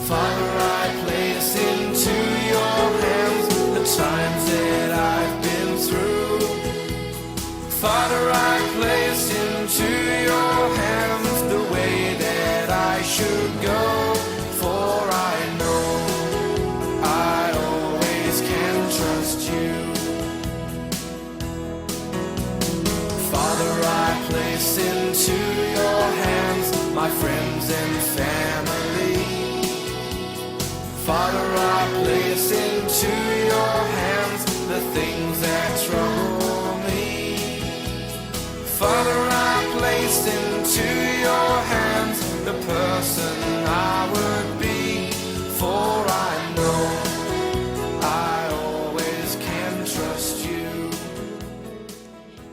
Father, I place into your hands the times that I've been through. Father, I place into your hands the way that I should go, for I know I always can trust you. Father, I place into your hands my friends and family. Father, I place into your hands the things that trouble me. Father, I place into your hands the person I would be, for I know I always can trust you.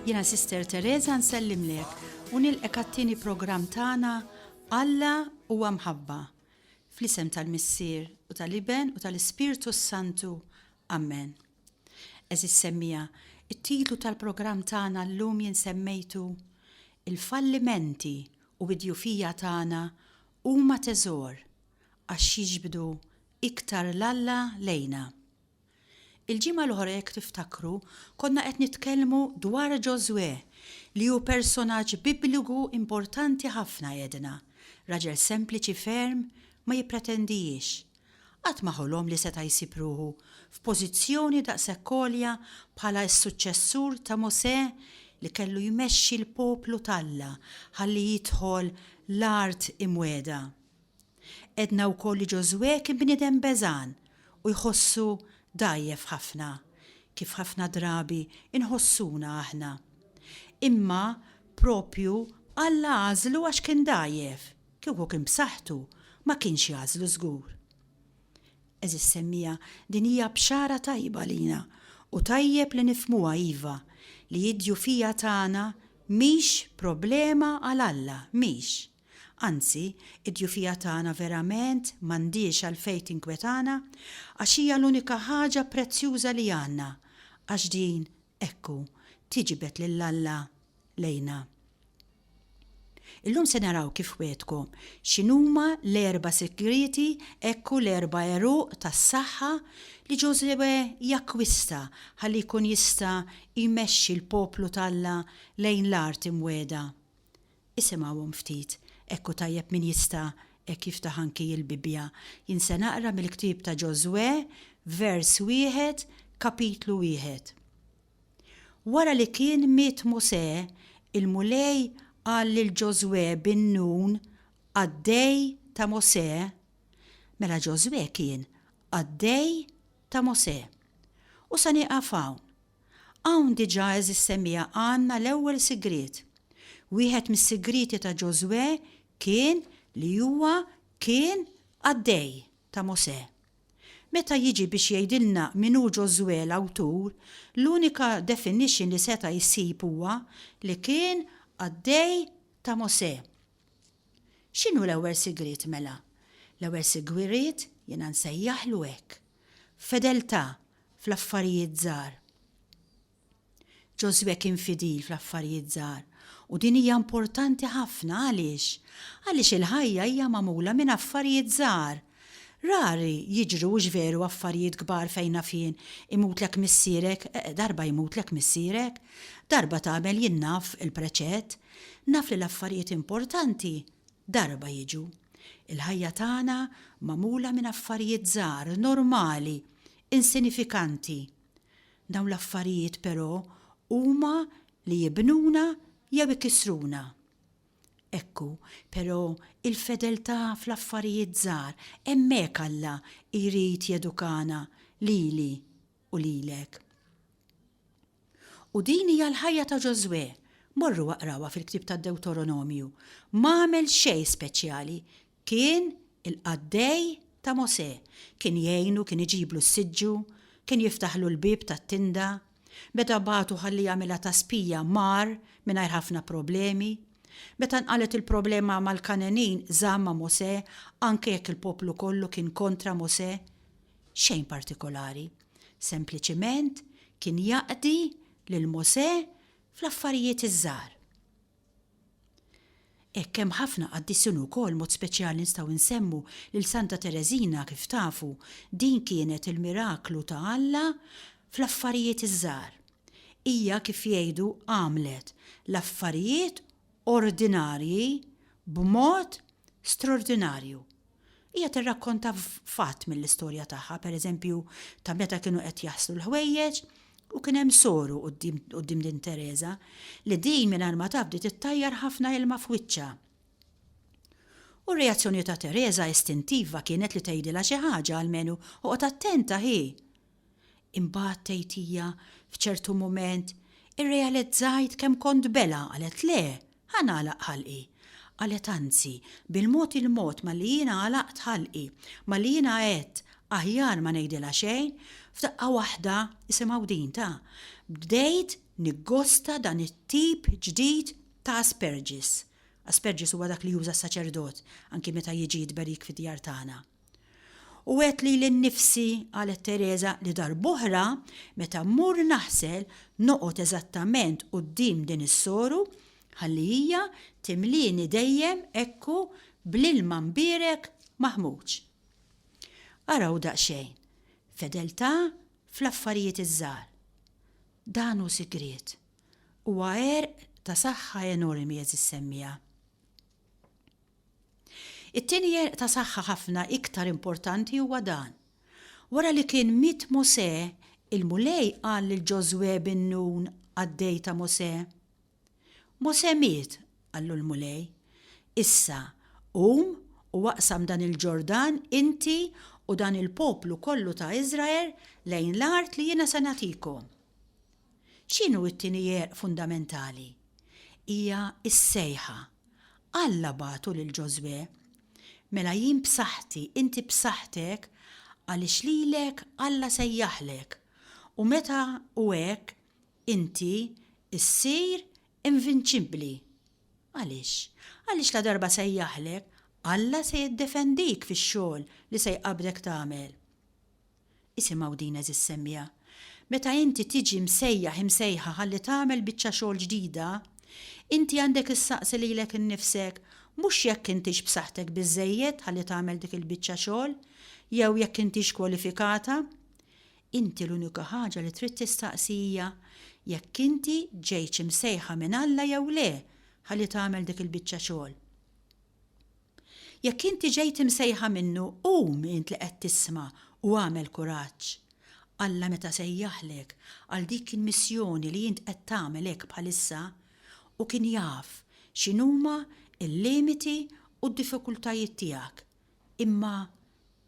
Jena Sister Teresa nsellimlek u nilqek għat-tieni programm tagħna Alla huwa mħabba. Fl-isem tal-Missier u tal-Iben u tal-Ispiritu Santu. Amen. Eżis semmija, it-titlu tal-programm tagħna llum jinsemmejtu Il-fallimenti u bid-djufija tagħna huma teżor għax jiġbdu iktar l-Alla lejna. Il-ġimgħa l-oħra jekk tiftakru konna qed nitkellmu dwar Ġożwe li hu personaġġ bibliku importanti ħafna jedna, raġel sempliċi ferm ma jippretendijiex. Qatt ma ħolhom li seta' jsib ruħu f'pożizzjoni daqshekk għolja bħala s-suċċessur ta' Mosè li kellu jmexxi l-poplu Alla ħalli jidħol l-art imweda. Edna wkoll li Ġożwe kien bniedem beżan u jħossu dajjef ħafna, kif ħafna drabi inħossuna aħna. Imma propju Alla għażlu għax kien dajjef, kieku kien b'saħħtu ma kienx jagħżlu żgur. Eżis semmija din hija bxara tajba lina u tajjeb li nifhmuha iva li id-djufija tagħna mhix problema għal Alla, mhix. Anzi, id-djufija tagħna verament m'għandix għalfejn tinkwetana għax hija l-unika ħaġa prezzjuża li għandna, għax din ekku tiġibet lil Alla lejna. Illum se naraw kif wetkom x'inhuma l-erba' segreti ekku l-erba' eruq tas-saħħa li Ġożwe jakkwista ħalli jkun jista' jmexxi l-poplu Alla lejn l-art imweda. Isimgħuhom ftit, ekku tajjeb min jista' hekk jiftaħ anki l-Bibja. Jien se naqra mill-ktieb ta' Ġożwe, vers 1, kapitlu 1. Wara li kien miet Mosè, il-mulej qal lil Ġożwe bin-Nun għaddej ta' Mosè, mela Ġożwe kien għaddej ta' Mosè. U sa nieqaf hawn. Hawn diġà eżis semmija għandna l-ewwel sigriet. Wieħed mis-sigriti ta' Ġożwe kien li huwa kien għaddej ta' Mosè. Meta jiġi biex jgħidilna min hu Ġożwe l-awtur, l-unika definition li seta' jsib huwa li kien għaddej ta' Mosè. X'inhu l-ewwel sigriet mela? L-ewwel sigriet jiena nsejjaħlu hekk. Fedeltà fl-affarijiet żgħar. Ġożwe kien fidil fl-affarijiet żgħar u din hija importanti ħafna għaliex? Għaliex il-ħajja hija magħmula minn affarijiet żgħar. Rari jiġru veru affarijiet kbar fejn fien imutlek missierek, darba jmutlek missierek, darba tagħmel jien naf il-preċett, naf li l-affarijiet importanti darba jiġu. Il-ħajja tagħna magħmula minn affarijiet żgħar, normali, insinifikanti. Dawn l-affarijiet però huma li jibnuna jew ikissruna. Ekku, però il-fedeltà fl-affarijiet żgħar hemmhekk Alla jrid jedukana lili u lilek. U din hija l-ħajja ta' Ġożwe. Morru waqrawha fil-ktieb tad-Dewtoronomju. M'għamel xejn speċjali. Kien il-qaddej ta' Mosè. Kien jgħinu, kien iġiblu s-siġġu, kien jiftaħlu l-bib tat-tinda. Meta bagħtu ħalli jagħmilha ta' spija mar mingħajr ħafna problemi. Meta nqalet il-problema mal-Kanenin żamma Mosè anke jekk il-poplu kollu kien kontra Mosè. Xejn partikolari. Sempliċiment kien jaqdi lil Mosè fl-affarijiet iż-żgħar. Hemm ħafna qaddissin ukoll mod speċjali nistgħu nsemmu lil Santa Tereżina kif tafu din kienet il-miraklu ta' Alla fl-affarijiet iż-żgħar. Hija kif jgħidu għamlet l-affarijiet ordinarji b'mod straordinarju. Hija tirrakkonta fatt mill-istorja tagħha, pereżempju ta' meta kienu qed jaħslu l-ħwejjeġ u kien hemm soru quddiem din Tereża li din mingħajr ma taf bdiet ittajjar ħafna ilma f'wiċċha. U r-reazzjoni ta' Tereża istintiva kienet li tgħidilha xi ħaġa almenu oqgħod attenta ħi. Imbagħad tgħid hija f'ċertu mument irrealizzajt kemm kont bela qalet le, ħanagħlaq ħalqi. Qalet anzi, bil-mod il-mod ma li jiena għalaqt ħalqi, ma li jiena għedt aħjar ma ngħidilha xejn, f'daqqa waħda isimgħu din ta' bdejt niggosta dan it-tip ġdid ta' asperges. Asperges huwa dak li juża s-saċerdot anki meta jiġi jitberik fid-djar tagħna. U għedt li l-nifsi qalet Tereża li darb'oħra meta mmur naħsel noqgħod eżattament quddiem din is-soru ħalli hija timlieni dejjem ekku bl-ilma mbierek maħmuġ. Araw daqsxejn, fedeltà fl-affarijiet iż-żgħar. Dan hu sigriet. Huwa għerq ta' saħħa enormi eżis semmija. It-tieni għerq ta' saħħa ħafna iktar importanti huwa dan. Wara li kien miet Mosè, il-mulej qal lil Ġożwe bin Nun għaddej ta' Mosè. Mosè miet, qallu l-mulej, issa u waqsam dan il-Ġordan inti u dan il-poplu kollu ta' Iżrael lejn l-art li jiena se nagħtikom. X'inhu t-tieni għerq fundamentali? Hija s-sejħa. Alla bagħtu lil Ġożwe. Mela jien b'saħħti, inti b'saħħtek għaliex lilek Alla sejjaħlek. U meta u hekk inti issir invinċibbli. Għaliex? Għaliex la darba sejjaħlek Alla se jiddefendik fix-xogħol li se jqabdek tagħmel. Isimgħu din eżis semmija. Meta inti tiġi imsejħa ħalli tagħmel biċċa xogħol ġdida, inti għandek issaqsi lilek innifsek mhux jekk intix b'saħħtek biżżejjed ħalli tagħmel dik il-biċċa xogħol, jew jekk intix kwalifikata. Inti l-unika ħaġa li trid tistaqsi hija jekk inti ġejt imsejħa minn Alla jew le ħalli tagħmel dik il-biċċa xogħol. Jekk inti ġejt imsejħa minnu int li qed tisma' u għamel kuraġġ. Alla meta sejjaħlek għal dik il-missjoni li int qed tagħmel hekk bħalissa u kien jaf x'inhuma il-limiti u d-diffikultajiet tiegħek, imma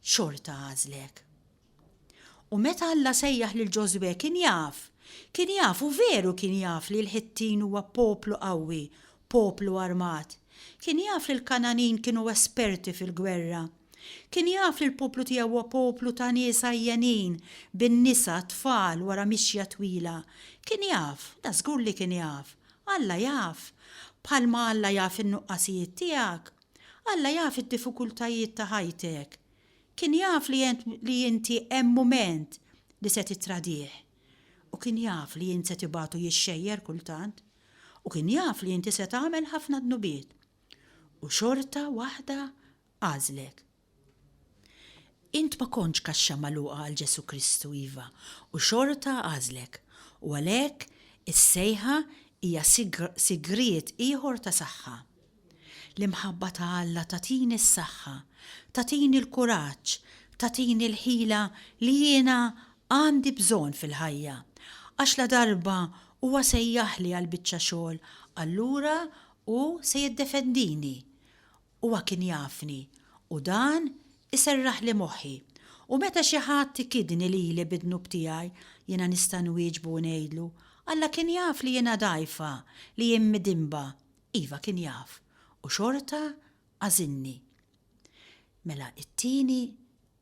xorta għażlek. U meta Alla sejjaħ lil Ġożwe kien jaf u veru kien jaf li l-Ħittin huwa poplu qawwi, poplu armat. Kien jaf li l-Kananin kienu esperti fil-gwerra. Kien jaf li l-poplu tiegħu huwa poplu ta' nies għajjanin bin-nisa tfal wara mixja twila. Kien jaf, da żgur li kien jaf. Alla jaf. Bħalma Alla jaf in-nuqqasijiet tiegħek. Alla jaf id-diffikultajiet ta' ħajtek. Kien jaf li inti hemm mument li se titradih. U kien jaf li inti se tibagħtu jixxejjer kultant. U kien jaf li inti se tagħmel ħafna dnubiet. U xorta waħda għażlek. Int ma kontx kaxxa magħluqa għal Ġesu Kristu iva, u xorta għażlek. U għalhekk is-sejħa hija sigriet ieħor ta' saħħa. L-imħabba ta' Alla tatini s-saħħa, tatini l-kuraġġ, tatini l-ħila li jiena għandi bżonn fil-ħajja. Għax la darba huwa sejjaħli għal biċċa xogħol, allura u se jiddefendini. Huwa kien jafni u dan iserraħ li moħħi. U meta xi ħadd tikidni lili bid-dnub tiegħi jiena nista' nwieġbu u ngħidlu, Alla kien jaf li jiena dgħajfa, li jien midimba. Iva kien jaf. U xorta għażilni. Mela it-tieni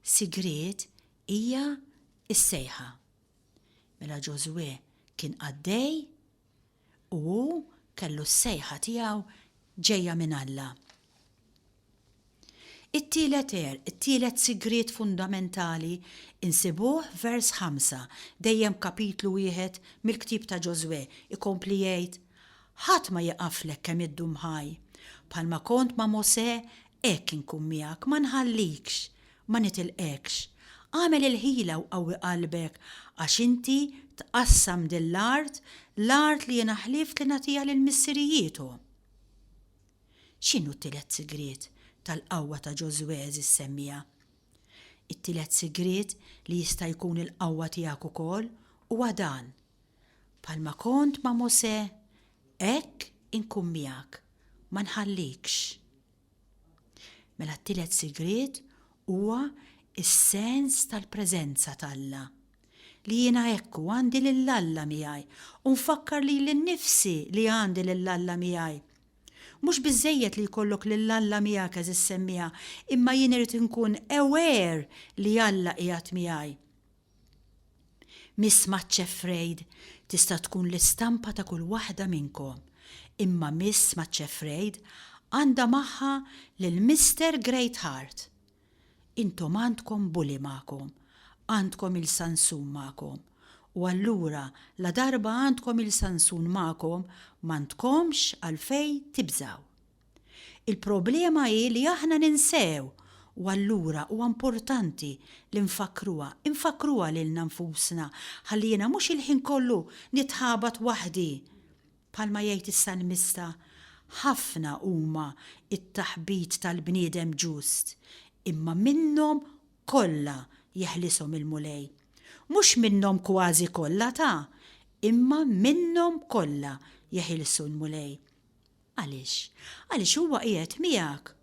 sigriet hija s-sejħa. Mela Ġożwe kien għaddej u kellu s-sejħa tiegħu ġejja minn Alla. It-tielet sigriet fundamentali insibuh vers 5, dejjem kapitlu 1 mill-ktieb ta' Ġożwe, ikompli jgħid: ħadd ma jaqaflek kemm iddum ħaj, Palma kont ma' Mose, hekk inkun miegħek, ma nħallikx, ma nitilqekx. Għamel il-ħila u qawwi qalbek għax inti tqassam din l-art li jiena ħlift li nagħtiha lill-missirijiet. X'inhu t-tielet sigriet tal-qawwa ta' Ġosuè semmija? It-tielet sigriet li jista' jkun il-qawwa tiegħek ukoll huwa dan. Palma kont ma' Mose, hekk inkun miegħek, ma nħallikx. Mela t-tielet sigriet huwa is-sens tal-preżenza tal-Alla. Li jiena hekk għandi lill-Alla miegħi u nfakkar li l-nifsi li għandi lill-Alla miegħi. Mhux biżżejjed li jkollok lill-Alla miegħek eżis semmija, imma jien irid inkun aware li Alla qiegħed miegħi. Miss Much Afraid tista' tkun l-istampa ta' kull waħda minnkom, imma Miss Much Afraid għandha magħha lil Mr. Great Heart. Intom għandkom bully magħkom, għandkom il-Sansun magħkom, u allura la darba għandkom il-Sansun magħkom m'għandkomx għalfej tibżaw. Il-problema hi li aħna ninsew u allura huwa importanti li nfakruha lilna nfusna ħalli jiena mhux il-ħin kollu nitħabat waħdi. Bħalma jgħid is-Salmista, ħafna huma it-taħbit tal-bniedem ġust, imma minnhom kollha jeħlishom il-mulej. Mhux minnhom kważi kollha imma minnhom kollha jeħilsu l-mulej. Għaliex? Għaliex huwa qiegħed miegħek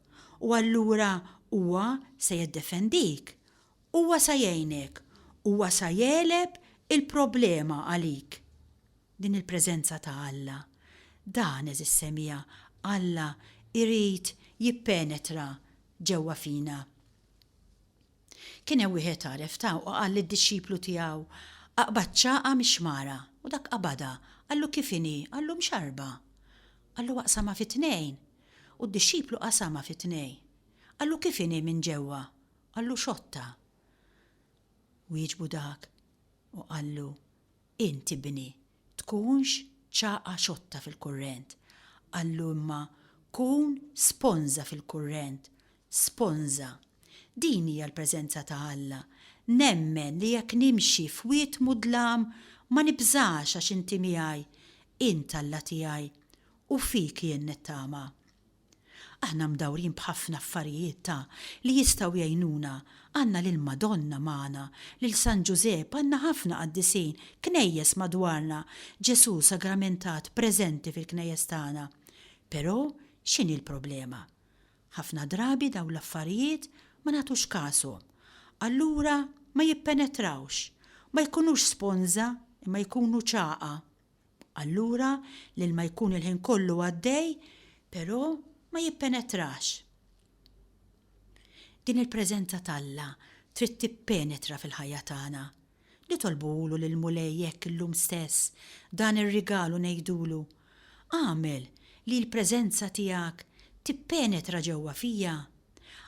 u allura huwa se jiddefendik, huwa se jgħinek, huwa se jeleb il-problema għalik. Din il-preżenza ta' Alla. Dan eżis semija Alla irid jippenetra ġewwa fina. Kien hemm wieħed għaref ta' u qal lid-dixxiplu tiegħu aqbad ċaqa mixmara u dak qabada qallu kif inhi, qallu mxarba. Qallu aqsama fit-tnejn u d-dixxiplu qasama fit-tnejn. Qallu kif inhi minn ġewwa, qallu xotta. Wieġbu dak u qallu inti bni tkunx ċaqa xotta fil-kurrent. Qallu imma kun sponza fil-kurrent, sponza. Din hija l-preżenza ta' Alla. Nemmen li jekk nimxi f'wiet mudlam ma nibżax għax inti miegħi, int Alla tiegħi u fik jien nittama. Aħna mdawrin b'ħafna affarijiet li jistgħu jgħinuna. Għandna lil Madonna magħna, lil San Giuseppe, għandna ħafna qaddisin, knejjes madwarna, Ġesu sagramentat preżenti fil-knejjes tagħna. Però x'inhi l-problema? Ħafna drabi daw l-affarijiet ma nagħtux kasu. Allura ma jippenetrawx, ma jkunux sponza, ma jkunu ċaqa. Allura lil ma jkun il-ħin kollu għaddej, però ma jippenetrax. Din il-preżenza t'Alla trid tippenetra fil-ħajja tagħna. Nitolbulu lil mulej jekk illum stess dan ir-rigalu ngħidulu. Għamel li l-preżenza tiegħek tippenetra ġewwa fija.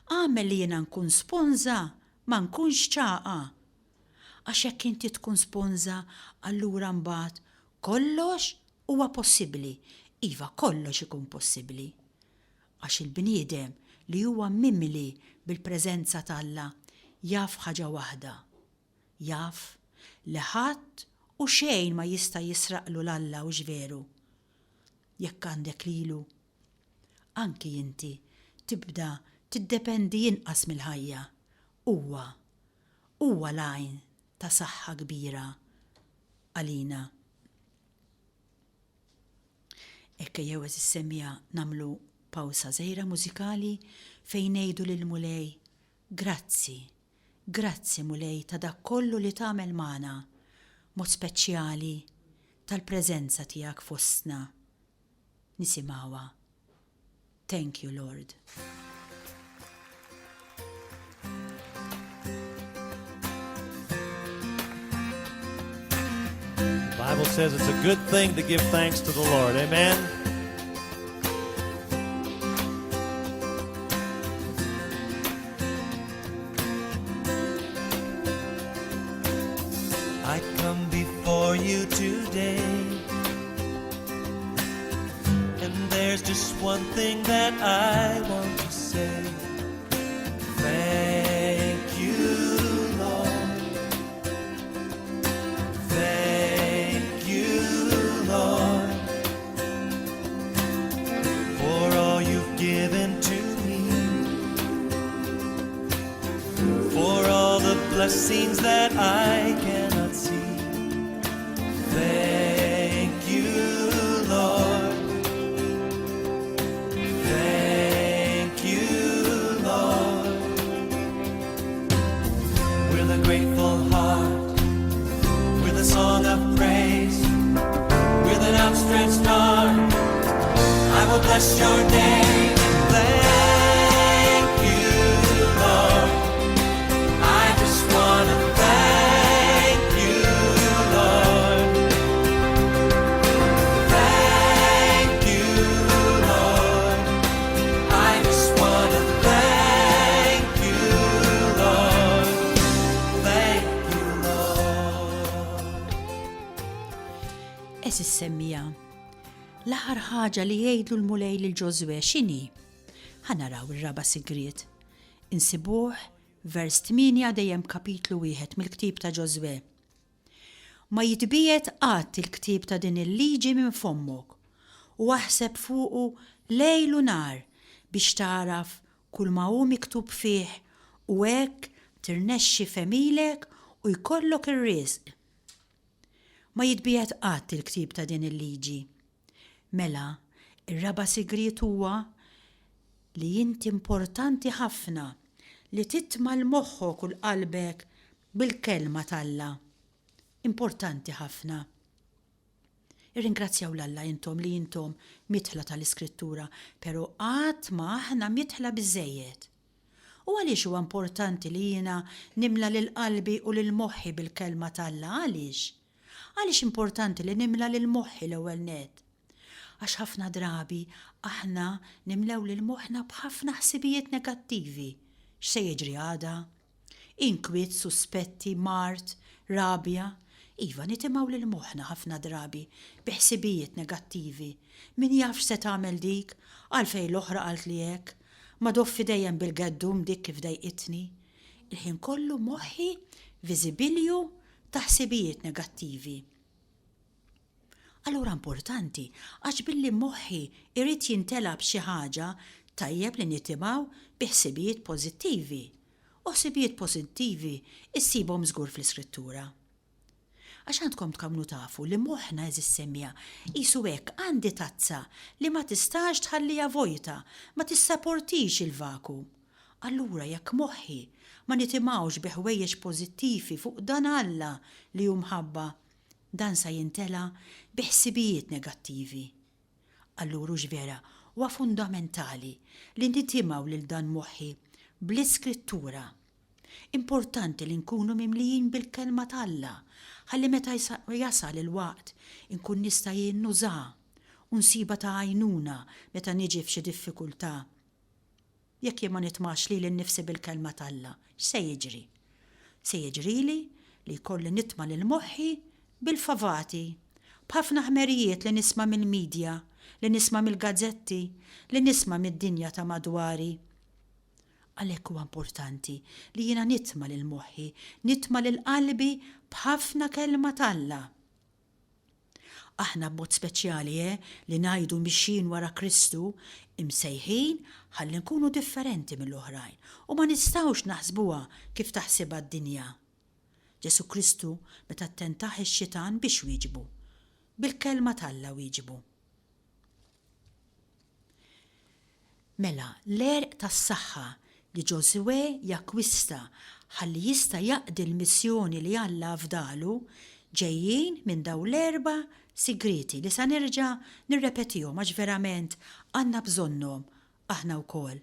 Għamel li jiena nkun sponza ma nkunx ċaqa. Għax jekk inti tkun sponza, allura mbagħad kollox huwa possibbli. Iva kollox ikun possibbli. Għax il-bniedem li huwa mimli bil-preżenza t'Alla jaf ħaġa waħda. Jaf li ħadd u xejn ma jista' jisraqlu l-Alla u veru. Jekk għandek lilu, anki inti tibda tiddependi jinqas mill-ħajja. Huwa lajn ta' saħħa kbira għalina. Ekk jew is-semmija namlu pawsa żgħira mużikali fejn ngħidu lil mulej grazzi, grazzi mulej ta' dak kollu li tagħmel magħna, mod speċjali tal-preżenza tiegħek fostna. Nisimgħuha. Thank you, Lord. The Bible says it's a good thing to give thanks to the Lord. Amen? I come before you today, and there's there's just one thing that I want to say. Thank you, Lord. Thank you, Lord, for all you've given to me, for all the blessings that I cannot see. Thank you, Lord. Thank you, Lord. With a grateful heart, with a song of praise, with an outstretched arm, I will bless your name. Thank you, Lord. I just want to thank you, Lord. Thank you, Lord. I just want to thank you, Lord. Thank you, Lord. Eżis semmija, l-aħħar ħaġa li jgħidlu l-mulej lil Ġożwe x'inhi? Ħanaraw ir-raba' sigriet. Insibuh vers 8 dejjem kapitlu 1 mill-ktieb ta' Ġożwe. Ma jitbiet qatt il-ktieb ta' din il-liġi minn fommok u aħseb fuqu lejl u nar biex taraf kull ma hu miktub fih u hekk tirnexxi femilek u jkollok ir-riżq. Ma jitbiet qatt il-ktieb ta' din il-liġi. Mela, ir-raba' sigriet huwa li inti importanti ħafna li titma' l-moħħok u l-qalbek bil-kelma tal-Alla. Importanti ħafna. Irringrazzjaw l-Alla intom li intom mitħla tal-Iskrittura, pero qatt ma aħna mitħla biżejjed. U għaliex huwa importanti li jiena nimla lil qalbi u lil moħħi bil-kelma tal-Alla? Għaliex? Għaliex importanti li nimla lil moħħi l-ewwel net? Għax ħafna drabi aħna nimlew lil moħħna b'ħafna ħsibijiet negattivi. X'se jiġri għada? Inkwiet, suspetti, mart, rabja. Iva, nitimgħu lil moħħna ħafna drabi b'ħsibijiet negattivi. Min jaf se tagħmel dik, għalfejn l-oħra qalt li hekk, ma doffi dejjem bil-geddum dik kif dejqitni. Il-ħin kollu moħħi viżibilju ta' ħsibijiet negattivi. Allura importanti, għax billi moħħi irrid jintelab xi ħaġa tajjeb li nitimgħu biħsibijiet pożittivi. U ħsibijiet pożittivi issibhom żgur fl-Iskrittura. Għax għandkom tkamlu tafu li moħħna eżis semmija qisu hekk għandi tazza li ma tistax tħallija vojta, ma tissapportix il-vaku. Allura jekk moħħi ma nitimgħux biħwejjex pożittivi fuq dan Alla li hu mħabba, dan sa jintela biħsibijiet negattivi. Allura vera huwa fundamentali li nitimgħu lil dan moħħi bl-Iskrittura. Importanti li nkunu mimlijin bil-kelma tal-Alla, ħalli meta jasal il-waqt inkun nista' jinnuża u nsiba ta' għajnuna meta niġi f'xi diffikultà. Jekk jien ma nitmax li l-nifsi bil-kelma tal-Alla, x'se jiġri? Se jiġrili li jkolli nitma' lil moħħi bil-favati, b'ħafna ħmerijiet li nisma' mill-medja, li nisma' mill-gazzetti, li nisma' mid-dinja ta' madwari. Għalhekk huwa importanti li jiena nitma' lil moħħi, nitma' lil qalbi b'ħafna kelma tal-Alla. Aħna b'mod speċjali li ngħidu mixin wara Kristu imsejħin ħalli nkunu differenti mill-oħrajn u ma nistgħux naħsbuha kif taħsibha d-dinja. Ġesu Kristu meta ttentaħ ix-xitan biex wieġbu. Bil-kelma tal-Alla wieġbu. Mela, l-erq tas-saħħa li Ġożwe jakkwista ħalli jista' jaqdi l-missjoni li Alla fdalu ġejjin minn daw l-erba' sigriti li sa nerġa' nirrepetihom għax verament għandna bżonnhom aħna wkoll.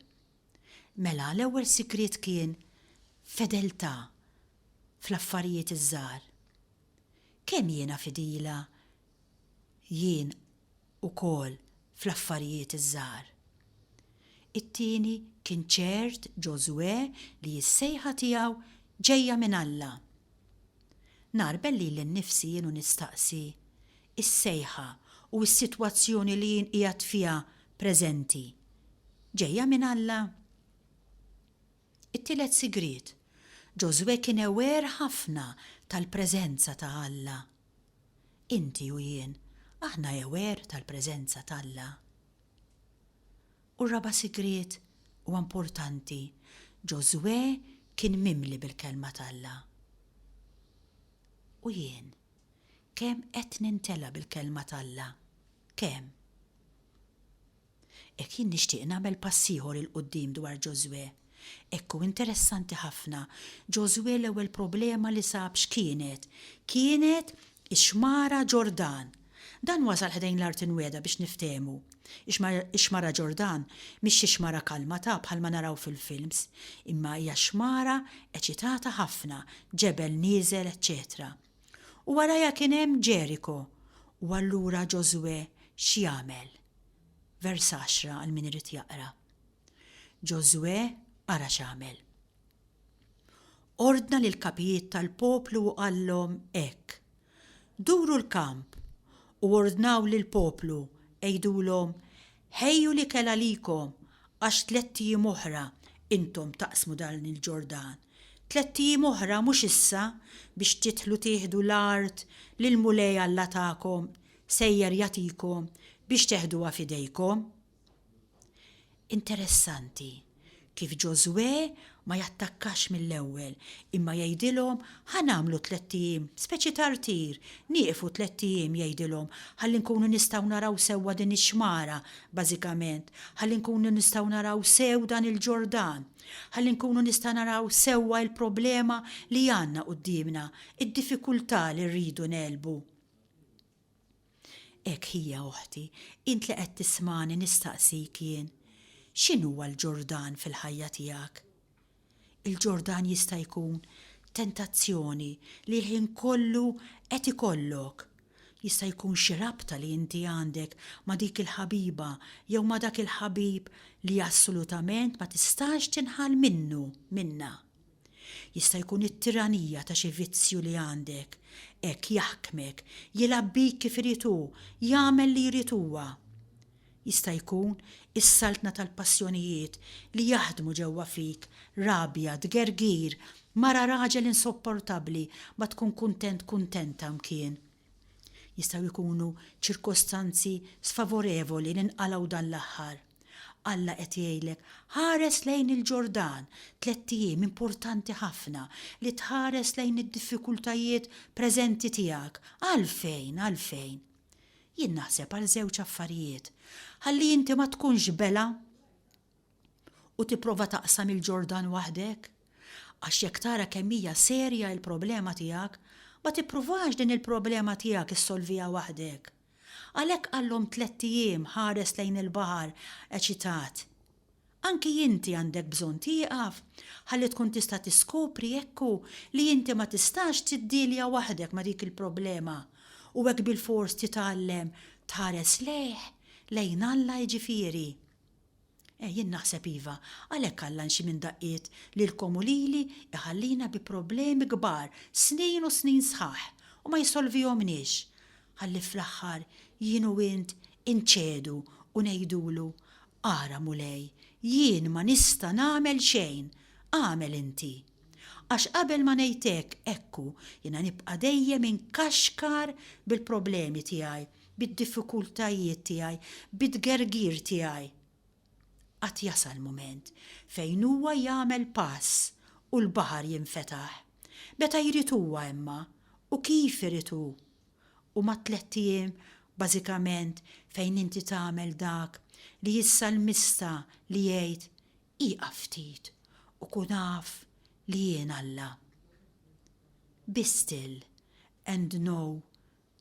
Mela l-ewwel sigriet kien fedeltà fl-affarijiet iż-żgħar. Kemm jiena fidila jien ukoll fl-affarijiet iż-żgħar. It-tieni kien ċert Ġożwe li s-sejħa tiegħu ġejja minn Alla. Narbel li l-nifsi jienu nistaqsi is-sejħa u s-sitwazzjoni li jien qiegħed fiha preżenti. Ġejja minn Alla. It-tielet sigriet. Ġosuè kien ewer ħafna tal-preżenza ta' Alla. Inti u jien, aħna ewer tal-preżenza ta' Alla. U r-raba' sigriet u importanti, Ġosuè kien mimli bil-kelma ta' Alla. U jien, kemm qed nintela bil-kelma ta' Alla? Kemm? Jien nixtieq nagħmel pass ieħor il-qudiem dwar Ġosuè. Ekku interessanti ħafna, Ġosuè l-ewwel problema li sab x'kienet? Kienet ix-xmara Ġordan. Dan wasal ħdejn l-art inweda biex niftehmu. Ix-xmara Ġordan mhix xmara kalma ta' bħalma naraw fil-films, imma hija xmara eċitata ħafna, ġebel nieżel, eċċetera. U warajja kien hemm Ġeriko. U allura Ġosuè x'jagħmel? Vers 10 għal min irid jaqra. Ġosuè ara x'għamel. Ordna lil kapijiet tal-poplu u qallhom hekk: duru l-kamp u ordnaw lil poplu ejdulhom ħejju li kella likom għax 3 ijiem oħra intom taqsmu dan il-Ġordan. 3 ijiem oħra mhux issa biex titħlu tieħdu l-art li l-mulej Alla tagħkom sejjer jagħtikom biex teħduha f'idejkom. Interessanti kif Ġosuè ma jattakkax mill-ewwel imma jgħidilhom ħanamlu 3 ijiem speċi tartir, nieqfu 3 ijiem jgħidilhom ħalli nkunu nistgħu naraw sewwa din ix-xmara bażikament, ħalli nkunu nistgħu naraw sew dan il-Ġordan, ħalli nkunu nistgħu naraw sewwa l-problema li għandna qudiemna, id-diffikultà li rridu nelbu. Hekk hija oħti, int li qed tismani nistaqsik jien. X'inhuwa l-Ġordan fil-ħajja tiegħek? Il-Ġordan jista' jkun tentazzjoni li l-ħin kollu qed ikollok. Jista' jkun xi rabta li inti għandek ma' dik il-ħabiba jew ma' dak il-ħabib li assolutament ma tistax tinħal minna. Jista' jkun it-tiranija ta' xi vizzju li għandek, hekk jaħkmek, jilab bik kif irid hu, jagħmel li jrid huwa. Jista' jkun is-saltna tal-passjonijiet li jaħdmu ġewwa fik, rabja, dgergir, mara raġel insopportabbli ma tkun kuntenta mkien. Jistgħu jkunu ċirkostanzi sfavorevoli li nqalgħu dan l-aħħar. Alla qed jgħidlek ħares lejn il-Ġordan, 3 ijiem importanti ħafna li tħares lejn id-diffikultajiet preżenti tiegħek. Għalfejn? Jien naħseb għal żewġ affarijiet. Ħalli inti ma tkunx bela u tipprova taqsam il-Ġordan waħdek, għax jekk tara kemm hija serja l-problema tiegħek, ma tippruvax din il-problema tiegħek issolvija waħdek. Għalhekk qallhom 3 ijiem ħares lejn il-baħar eċitat. Anki inti għandek bżonn tieqaf ħalli tkun tista' tiskopri ekku li inti ma tistax tiddilja waħdek ma' dik il-problema u hekk bil-fors titgħallem tħares lejn Alla jiġifieri. Jien naħseb iva, għalhekk Alla xi minn daqqiet lilkom u lili iħallina bi problemi kbar, snin u snin sħaħ u ma jsolvihomniex. Ħalli fl-aħħar jien u int inċedu u ngħidulu ara mulej, jien ma nista' nagħmel xejn, għamel inti. Għax qabel ma ngħidlek ekku jiena nibqa' dejjem inkaxkar bil-problemi tiegħi, bid-diffikultajiet tiegħi, bid-gergir tiegħi. Qatt jasal mument fejn huwa jagħmel pass u l-baħar jinfetaħ. Meta jrid huwa imma u kif irid hu. U ma' 3 ijiem bażikament fejn inti tagħmel dak li jissalmista li jgħid iqaf ftit u kun naf li jien Alla. Be still and know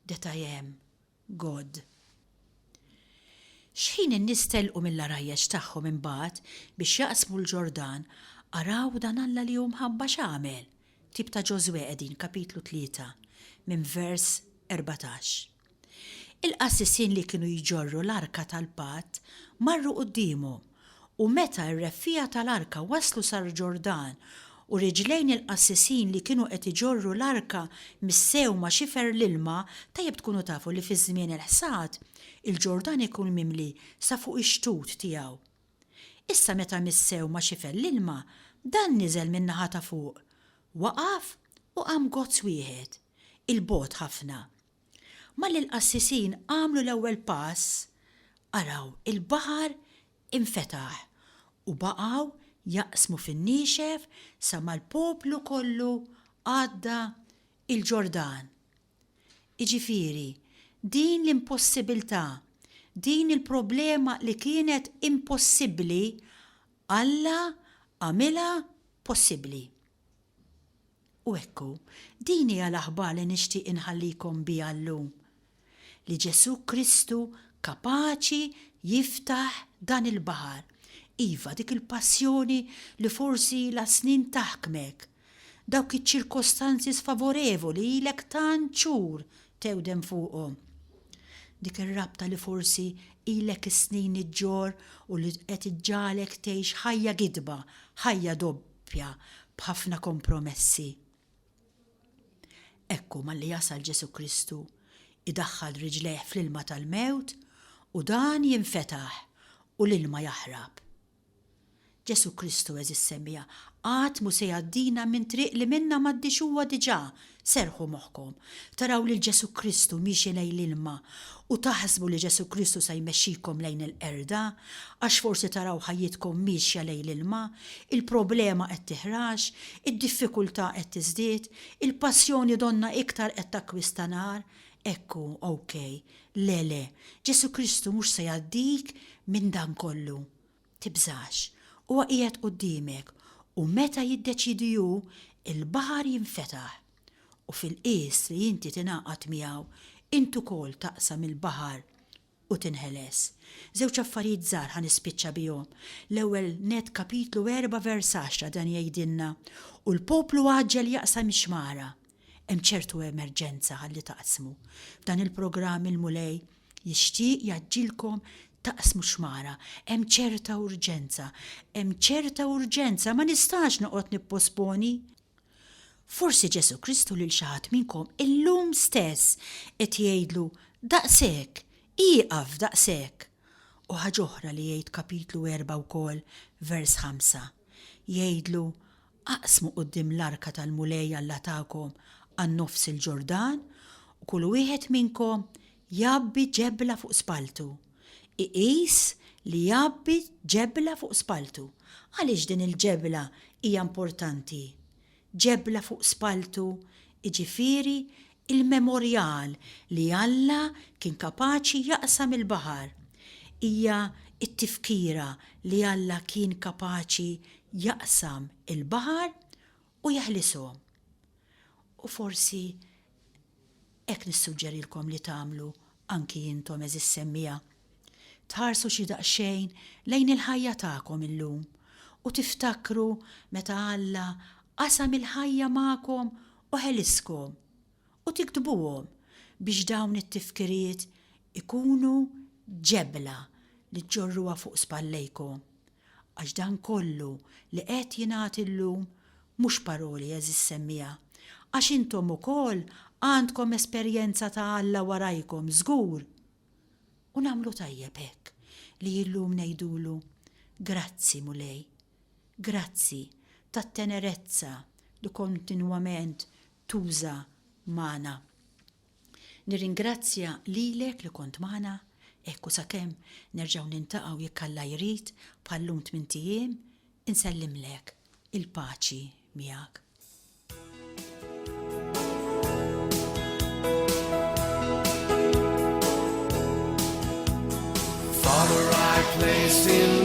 that I am God. X'ħin in-nies telqu mill-arajjeġ tagħhom imbagħad biex jaqsmu l-Ġordan araw dan Alla li hu mħabba x'għamel. Tib ta' Ġosuè qegħdin kapitlu 3 minn vers 14. Il-qassisin li kienu jġorru l-arka tal-Patt marru qudiemhom u meta r-reffija tal-arka waslu sar Ġordan u riġlejn il-qassisin li kienu qed iġorru l-arka mis-sewma xifer l-ilma tajjeb tkunu tafu li fi żmien il-ħsad il-Ġordan ikun mimli sa fuq ix-xtut tiegħu. Issa meta mis-sewma xifer l-ilma dan niżel min-naħa ta' fuq. Waqaf u qam gozz wieħed, il-bogħod ħafna. Mal il-qassisin għamlu l-ewwel pass, araw il-baħar infetaħ u baqgħu jaqsmu fin-niexef sa mal-poplu kollu għadda il-Ġordan. Iġifieri, din l-impossibilità, din il-problema li kienet impossibbli, Alla għamilha possibbli. U ekku, din hija l-aħbar li nixtieq inħallikom biha llum. Li Ġesu Kristu kapaċi jiftaħ dan il-baħar. Iva, dik il-passjoni li forsi la snin taħkmek. Dawk iċ-ċirkostanzi sfavorevoli ilek tant xhur tewdem fuqhom. Dik ir-rabta li forsi ilek is-snin iġġor u li qed iġġalek tgħix ħajja gidba, ħajja doppja b'ħafna kompromessi. Ekku malli jasal Ġesu Kristu idaħħal riġlejh fl-ilma tal-mewt u dan jinfetaħ u l-ilma jaħrab. Ġesu Kristu eżis semmija qatt mu se jgħaddina minn triq li minna m'għaddix huwa diġà. Serħu moħħkom, taraw li Ġesu Kristu miexi lejn l-ilma u taħsbu li Ġesu Kristu se jmexxikom lejn il-qerda, għax forsi taraw ħajjitkom miexja lejn l-ilma, il-problema qed tiħrax, id-diffikultà qed tiżdied, il-passjoni donna iktar qed takkwista nar. Ekku, okej, le, Ġesu Kristu mhux se jgħaddik minn dan kollu. Tibżax, huwa qiegħed quddiemek u meta jiddeċidi hu il-baħar jinfetaħ. U fil-qis li inti tingħaqad miegħu, intu kol taqsam il-baħar u tinħeles. Żewġ affarijiet żgħar ħanispiċċa bihom. L-ewwel net kapitlu 4 vers 10 dan jgħidilna u l-poplu għaġġel jaqsam ix-xmara. Hemm ċertu emerġenza ħalli taqsmu. F'dan il-programm il-mulej jixtieq jaġġilkom taqsmu xmara. Hemm ċerta urġenza, ma nistax noqgħod nipposponi. Forsi Ġesu Kristu lil xi ħadd minnkom illum stess qed jgħidlu daqshekk, ieqaf daqshekk. U ħaġa oħra li jgħid kapitlu 4 wkoll vers 5. Jgħidlu aqsmu quddiem l-arka tal-mulej Alla tagħkom għan-nofs il-Ġordan u kull wieħed minnkom jabbi ġebla fuq spaltu. Iqis li jabbi ġebla fuq spaltu. Għaliex din il-ġebla hija importanti? Ġebla fuq spaltu, iġifieri il-memorjal li Alla kien kapaċi jaqsam il-baħar. Hija it-tifkira li Alla kien kapaċi jaqsam il-baħar u jaħlishom. U forsi hekk nissuġġerilkom li tagħmlu anki intom eżis semmija. Tħarsu xi daqsxejn lejn il-ħajja tagħkom illum u tiftakru meta Alla qasam il-ħajja magħkom u ħeliskom u tiktbuhom biex dawn it-tifkiriet ikunu ġebla li tġorruha fuq spallejkom. Għax dan kollu li qed jingħati llum mhux paroli eżis semmija. Għax intom ukoll għandkom esperjenza ta' Alla warajkom żgur. U nagħmlu tajjeb hekk li llum ngħidulu grazzi mulej, grazzi tat-tenerezza li kontinwament tuża magħna. Nirringrazzja lilek li kont magħna, ekku sakemm nerġgħu nintaqgħu jekk Alla jrid bħall-lum 8 ijiem, insellimlek il-paċi miegħek. Father, I place in